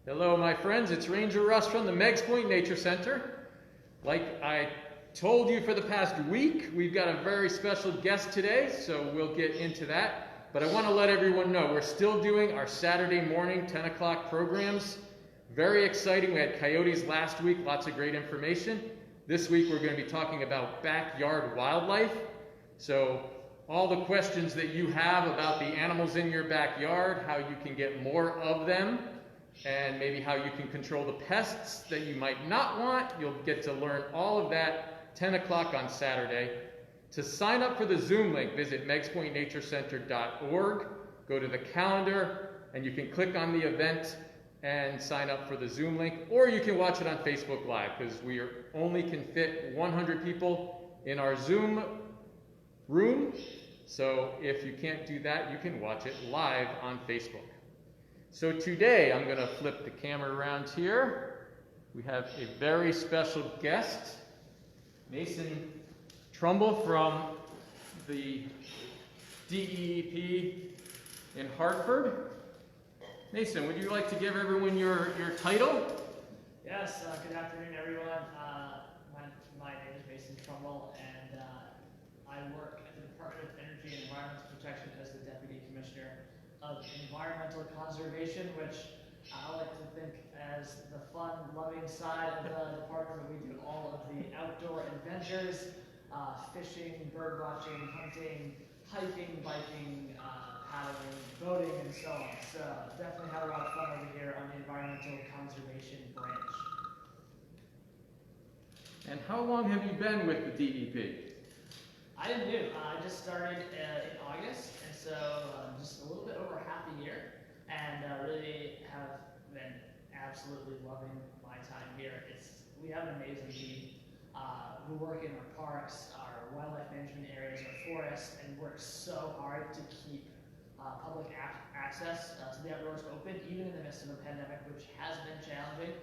Hello, my friends. It's Ranger Russ from the Meigs Nature Center. Like I told you for the past week, we've got a very special guest today, so we'll get into that. But I want to let everyone know we're still doing our Saturday morning 10 o'clock programs. Very exciting. We had coyotes last week, lots of great information. This week we're going to be talking about backyard wildlife. So all the questions that you have about the animals in your backyard, how you can get more of them, and maybe how you can control the pests that you might not want. You'll get to learn all of that 10 o'clock on Saturday. To sign up for the Zoom link, visit meigspointnaturecenter.org. Go to the calendar, and you can click on the event and sign up for the Zoom link, or you can watch it on Facebook Live, because we only can fit 100 people in our Zoom room. So if you can't do that, you can watch it live on Facebook. So today, I'm going to flip the camera around here. We have a very special guest, Mason Trumbull from the DEP in Hartford. Mason, would you like to give everyone your title? Yes, good afternoon, everyone. My name is Mason Trumbull, and I work at the Department of Energy and Environmental Protection as the Deputy Commissioner of Environmental Conservation, which I like to think as the fun, loving side of the department. We do all of the outdoor adventures, fishing, bird watching, hunting, hiking, biking, paddling, boating, and so on. So definitely have a lot of fun over here on the Environmental Conservation branch. And how long have you been with the DEP? I am new. I just started in August, and so just a little bit over half a year, and really have been absolutely loving my time here. We have an amazing team. We work in our parks, our wildlife management areas, our forests, and work so hard to keep public access to the outdoors open, even in the midst of a pandemic, which has been challenging.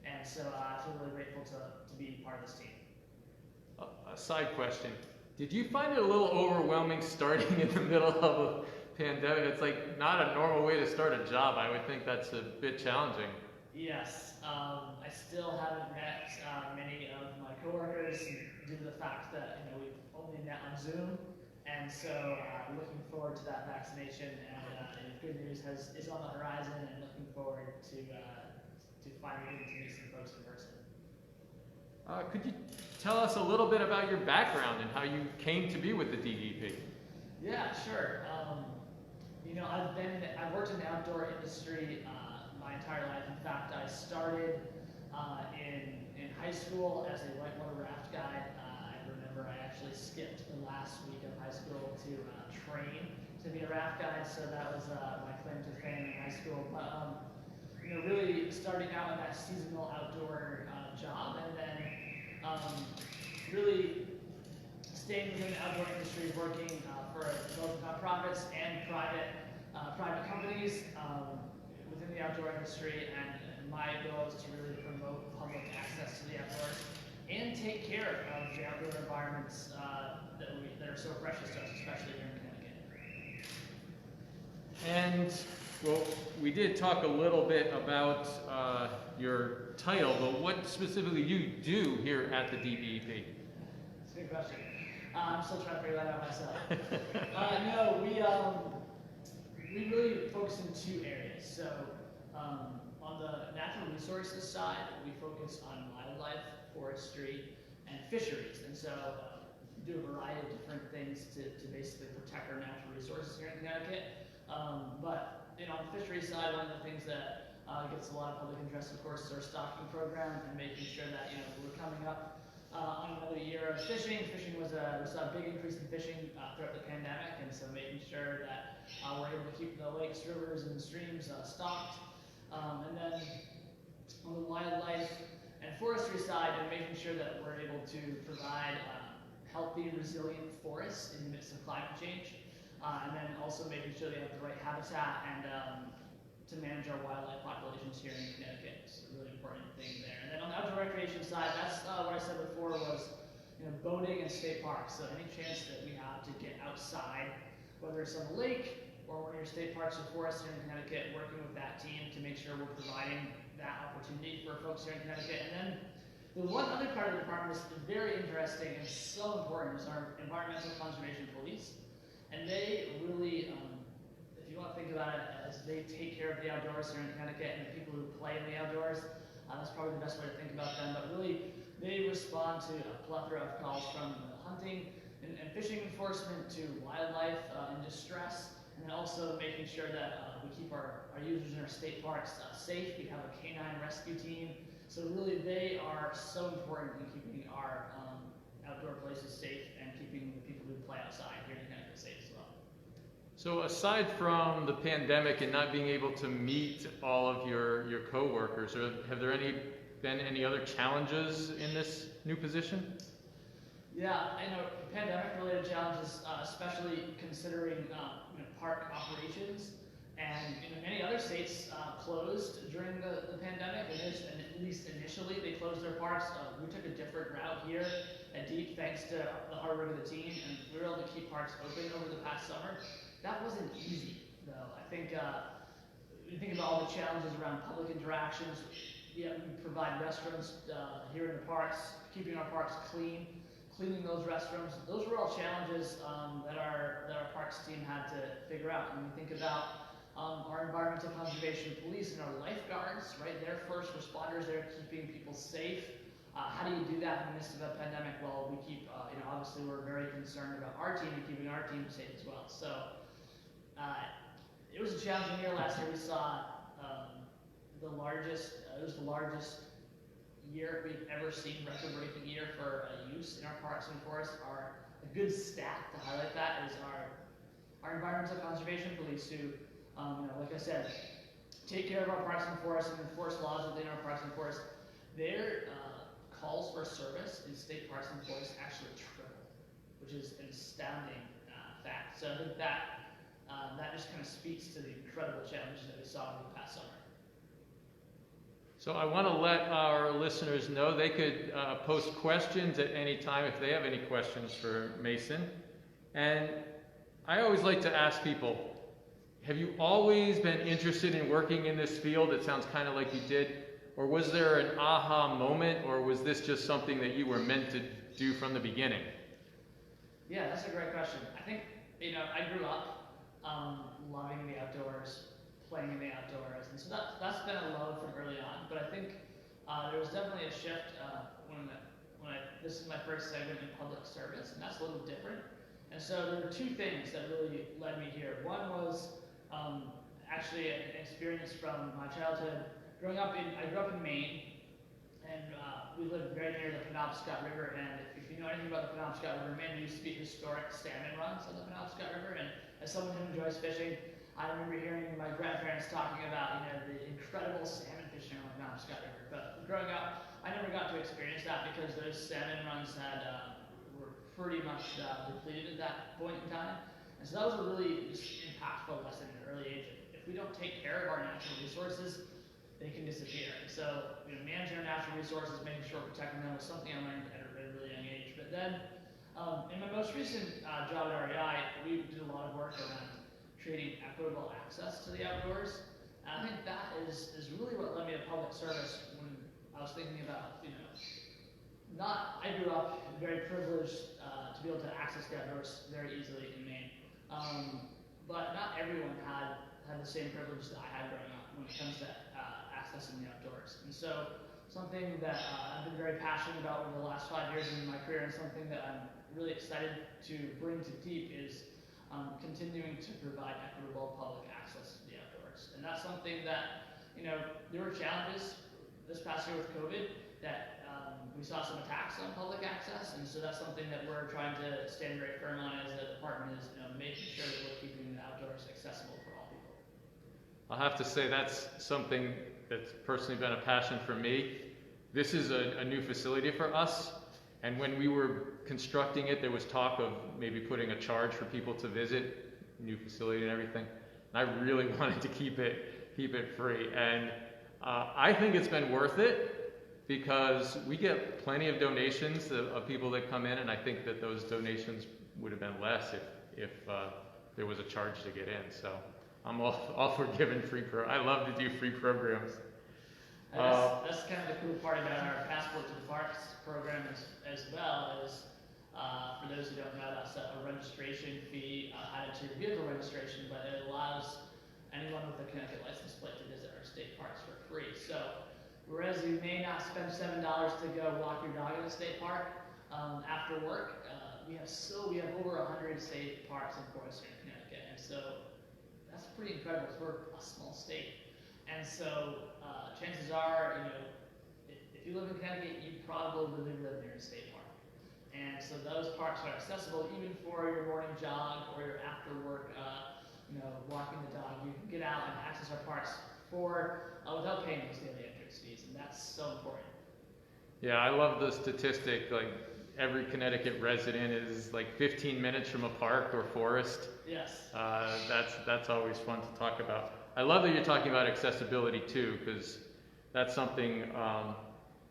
And so I feel really grateful to be part of this team. A side question. Did you find it a little overwhelming starting in the middle of a pandemic? It's like not a normal way to start a job. I would think that's a bit challenging. Yes, I still haven't met many of my coworkers due to the fact that we've only met on Zoom, and so looking forward to that vaccination. And good news is on the horizon, and looking forward to finally getting to meet some folks in person. Could you tell us a little bit about your background and how you came to be with the DEP? Yeah, sure. I've worked in the outdoor industry my entire life. In fact, I started in high school as a whitewater raft guide. I remember I actually skipped the last week of high school to train to be a raft guide, so that was my claim to fame in high school. But really starting out in that seasonal outdoor job, and then really staying within the outdoor industry, working for both nonprofits and private companies within the outdoor industry. And my goal is to really promote public access to the outdoors and take care of the outdoor environments that are so precious to us, especially here in Connecticut. And, well, we did talk a little bit about your title, but what specifically you do here at the DEP? That's a good question. I'm still trying to figure that out myself. We really focus in two areas. So on the natural resources side, we focus on wildlife, forestry, and fisheries. And so we do a variety of different things to basically protect our natural resources here in Connecticut. But on the fishery side, one of the things that gets a lot of public interest, of course, is our stocking program, and making sure that we're coming up on another year of fishing. Fishing we saw a big increase in fishing throughout the pandemic, and so making sure that we're able to keep the lakes, rivers, and streams stocked. And then on the wildlife and forestry side, and making sure that we're able to provide healthy, resilient forests in the midst of climate change. And then also making sure they have the right habitat and to manage our wildlife populations here in Connecticut. It's a really important thing there. And then on the outdoor recreation side, that's what I said before was boating and state parks. So any chance that we have to get outside, whether it's on the lake, or one of your state parks or forests here in Connecticut, working with that team to make sure we're providing that opportunity for folks here in Connecticut. And then the one other part of the department is very interesting and so important is our environmental conservation police. And they really, if you want to think about it as they take care of the outdoors here in Connecticut and the people who play in the outdoors, that's probably the best way to think about them. But really, they respond to a plethora of calls from hunting and fishing enforcement to wildlife in distress, and then also making sure that we keep our users in our state parks safe. We have a canine rescue team. So really, they are so important in keeping our outdoor places safe and keeping the people who play outside here in Connecticut safe as well. So aside from the pandemic and not being able to meet all of your coworkers, have there been any other challenges in this new position? Yeah, I know pandemic-related challenges, especially considering park operations, and many other states closed during the pandemic, and at least initially they closed their parks. We took a different route here at Deep thanks to the hard work of the team, and we were able to keep parks open over the past summer. That wasn't easy, though. I think when you think about all the challenges around public interactions, we provide restrooms here in the parks, keeping our parks cleaning those restrooms. Those were all challenges that our parks team had to figure out. When we think about our environmental conservation police and our lifeguards, right? They're first responders. They're keeping people safe. How do you do that in the midst of a pandemic? Well, we keep, obviously we're very concerned about our team and keeping our team safe as well. So it was a challenging year last year. We saw it was the largest year we've ever seen, record-breaking year for use in our parks and forests. A good stat to highlight that is our environmental conservation police who, like I said, take care of our parks and forests and enforce laws within our parks and forests. Their calls for service in state parks and forests actually tripled, which is an astounding fact. So I think that just kind of speaks to the incredible challenges that we saw over the past summer. So I want to let our listeners know they could post questions at any time if they have any questions for Mason. And I always like to ask people, have you always been interested in working in this field? It sounds kind of like you did. Or was there an aha moment, or was this just something that you were meant to do from the beginning? Yeah, that's a great question. I think, I grew up loving the outdoors, playing in the outdoors, and so that's been a love from early on. But I think there was definitely a shift this is my first segment in public service, and that's a little different. And so there were two things that really led me here. One was actually an experience from my childhood. I grew up in Maine, and we lived very near the Penobscot River. And if you know anything about the Penobscot River, Maine used to be historic salmon runs on the Penobscot River. And as someone who enjoys fishing, I remember hearing my grandparents talking about the incredible salmon fishing on the Penobscot River. But growing up, I never got to experience that because those salmon runs were pretty much depleted at that point in time. And so that was a really impactful lesson at an early age. If we don't take care of our natural resources, they can disappear. And so managing our natural resources, making sure we're protecting them was something I learned at a really young age. But then in my most recent job at REI, we did a lot of work around creating equitable access to the outdoors. And I think that is really what led me to public service when I was thinking about, I grew up very privileged to be able to access the outdoors very easily in Maine. But not everyone had the same privilege that I had growing up when it comes to accessing the outdoors. And so something that I've been very passionate about over the last 5 years in my career, and something that I'm really excited to bring to Deep is continuing to provide equitable public access to the outdoors. And that's something that, there were challenges this past year with COVID that we saw some attacks on public access, and so that's something that we're trying to stand very firm on as a department, is making sure that we're keeping the outdoors accessible for all people. I'll have to say that's something that's personally been a passion for me. This is a new facility for us, and when we were constructing it, there was talk of maybe putting a charge for people to visit, new facility and everything. And I really wanted to keep it free, and I think it's been worth it because we get plenty of donations of people that come in, and I think that those donations would have been less if there was a charge to get in. So I'm all for giving free I love to do free programs. And that's kind of the cool part about our Passport to the Parks program as well is, for those who don't know, that's a registration fee added to your vehicle registration, but it allows anyone with a Connecticut license plate to visit our state parks for free. So whereas you may not spend $7 to go walk your dog in a state park after work, we have over 100 state parks and forests here in Connecticut, and so that's pretty incredible. We're a small state. And so, chances are, if you live in Connecticut, you probably live near a state park. And so those parks are accessible even for your morning jog or your after work, walking the dog. You can get out and access our parks without paying those daily entrance fees, and that's so important. Yeah, I love the statistic, like every Connecticut resident is like 15 minutes from a park or forest. Yes. That's always fun to talk about. I love that you're talking about accessibility too, because that's something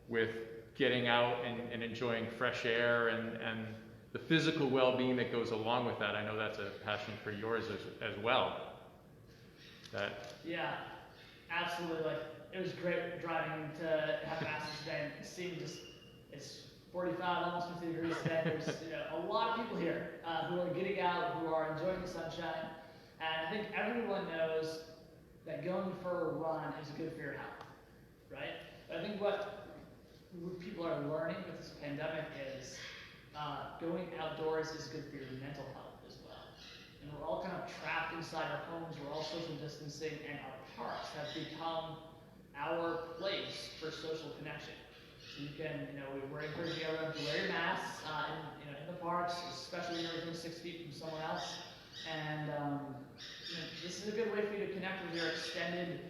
with getting out and enjoying fresh air and the physical well-being that goes along with that. I know that's a passion for yours as well. Yeah, absolutely. Like, it was great driving to Hephaestus today and seeing it's 45, almost 50 degrees today. There's a lot of people here who are getting out, who are enjoying the sunshine, and I think everyone knows that going for a run is good for your health, right? But I think what people are learning with this pandemic is going outdoors is good for your mental health as well. And we're all kind of trapped inside our homes, we're all social distancing, and our parks have become our place for social connection. So you can, we're encouraging everyone to wear your masks in the parks, especially when you're within 6 feet from someone else. And this is a good way for you to connect with your extended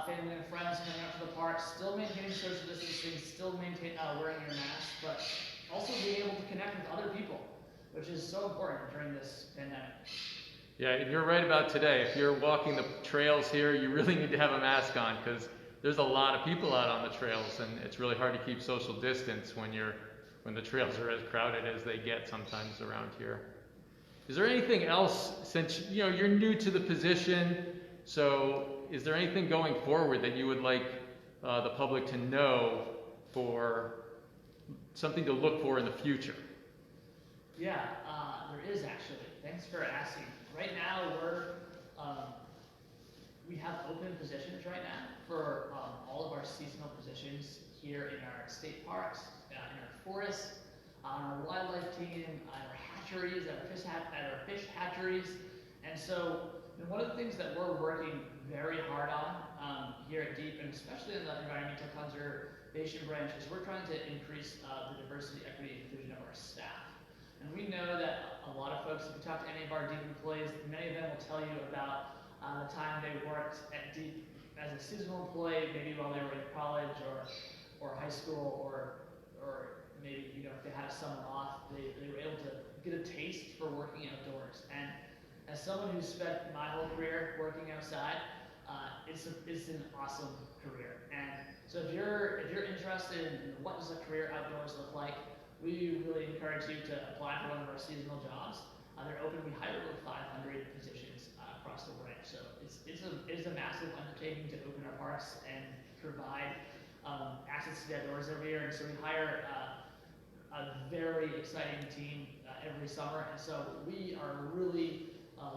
family and friends coming out to the park, still maintaining social distancing, still wearing your mask, but also being able to connect with other people, which is so important during this pandemic. Yeah, and you're right about today. If you're walking the trails here, you really need to have a mask on because there's a lot of people out on the trails, and it's really hard to keep social distance when the trails are as crowded as they get sometimes around here. Is there anything else, since you're new to the position, so is there anything going forward that you would like the public to know for something to look for in the future? Yeah, there is actually. Thanks for asking. Right now, we have open positions right now for all of our seasonal positions here in our state parks, in our forests, on our wildlife team, at our hatcheries, at our fish hatcheries. And so one of the things that we're working very hard on here at DEEP, and especially in the environmental conservation branch, is we're trying to increase the diversity, equity, and inclusion of our staff. And we know that a lot of folks, if you talk to any of our DEEP employees, many of them will tell you about the time they worked at DEEP as a seasonal employee, maybe while they were in college or high school, or maybe if they had a summer off, they were able to get a taste for working outdoors. And as someone who spent my whole career working outside, it's an awesome career. And so if you're interested in what does a career outdoors look like, we really encourage you to apply for one of our seasonal jobs. They're open. We hire over 500 positions across the branch. So it's a massive undertaking to open our parks and provide access to the outdoors every year. And so we hire a very exciting team every summer. And so we are really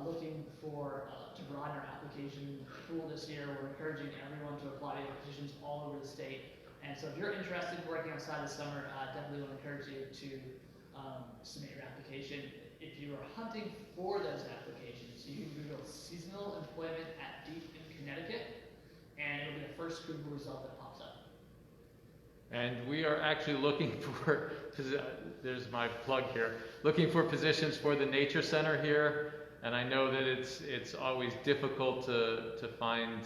looking to broaden our application pool this year. We're encouraging everyone to apply to positions all over the state. And so if you're interested in working outside this summer, definitely want to encourage you to submit your application. If you are hunting for those applications, you can Google seasonal employment at DEEP in Connecticut, and it'll be the first Google result that pops up. And we are actually looking for, there's my plug here, looking for positions for the Nature Center here. And I know that it's always difficult to find,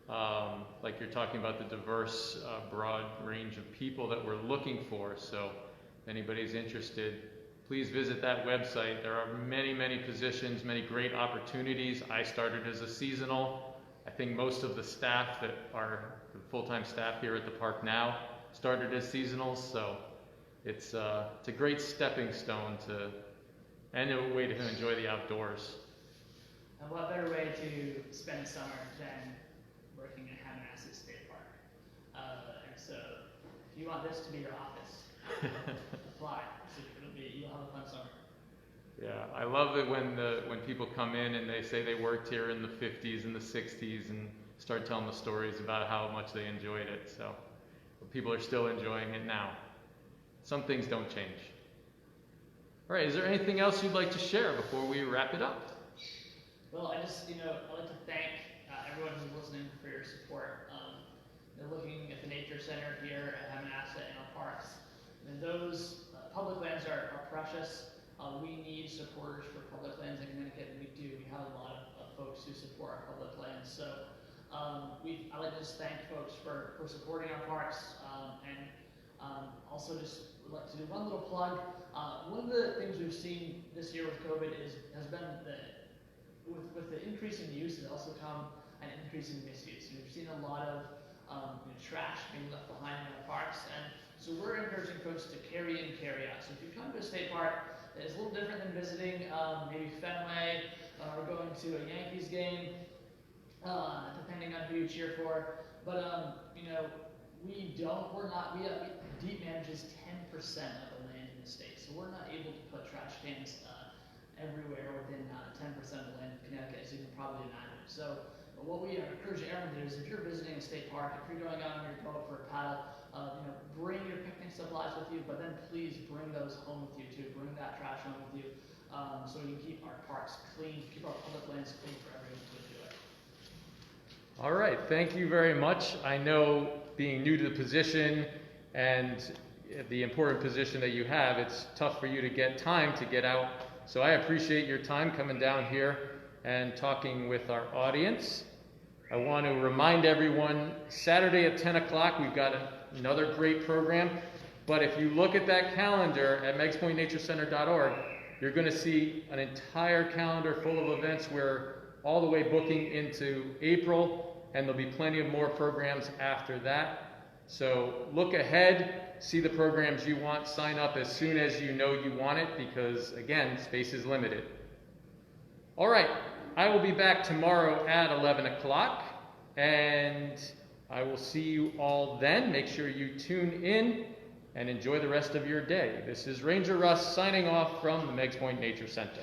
like you're talking about, the diverse, broad range of people that we're looking for. So if anybody's interested, please visit that website. There are many, many positions, many great opportunities. I started as a seasonal. I think most of the staff that are the full-time staff here at the park now started as seasonals. So it's a great stepping stone and a way to enjoy the outdoors. And what better way to spend summer than working at Hammonasset State Park? And so, if you want this to be your office, apply. So you'll have a fun summer. Yeah, I love it when people come in and they say they worked here in the 50s and the 60s and start telling the stories about how much they enjoyed it. So people are still enjoying it now. Some things don't change. All right, is there anything else you'd like to share before we wrap it up? Well, I'd like to thank everyone who's listening for your support. They're looking at the nature center here at Hammonasset and our parks. And those public lands are precious. We need supporters for public lands in Connecticut, and we do. We have a lot of folks who support our public lands. So I'd like to just thank folks for supporting our parks, and also just would like to do one little plug. One of the things we've seen this year with COVID has been with the increase in use has also come an increase in misuse. We've seen a lot of trash being left behind in our parks, and so we're encouraging folks to carry in, carry out. So if you come to a state park, it's a little different than visiting maybe Fenway or going to a Yankees game, depending on who you cheer for. But Deep manages 10% of the land in the state, so we're not able to put trash cans everywhere within 10% of the land of Connecticut, as you can probably imagine. So what we are encouraging everyone to do is, if you're visiting a state park, if you're going out on your boat for a paddle, bring your picnic supplies with you, but then please bring those home with you too. Bring that trash home with you, so we can keep our parks clean, keep our public lands clean for everyone to enjoy. All right, thank you very much. I know, being new to the position and the important position that you have, it's tough for you to get time to get out. So I appreciate your time coming down here and talking with our audience. I want to remind everyone, Saturday at 10 o'clock, we've got another great program. But if you look at that calendar at meigspointnaturecenter.org, you're going to see an entire calendar full of events. We're all the way booking into April, and there'll be plenty of more programs after that. So look ahead, see the programs you want, sign up as soon as you know you want it, because again, space is limited. All right, I will be back tomorrow at 11 o'clock, and I will see you all then. Make sure you tune in and enjoy the rest of your day. This is Ranger Russ signing off from the Meigs Point Nature Center.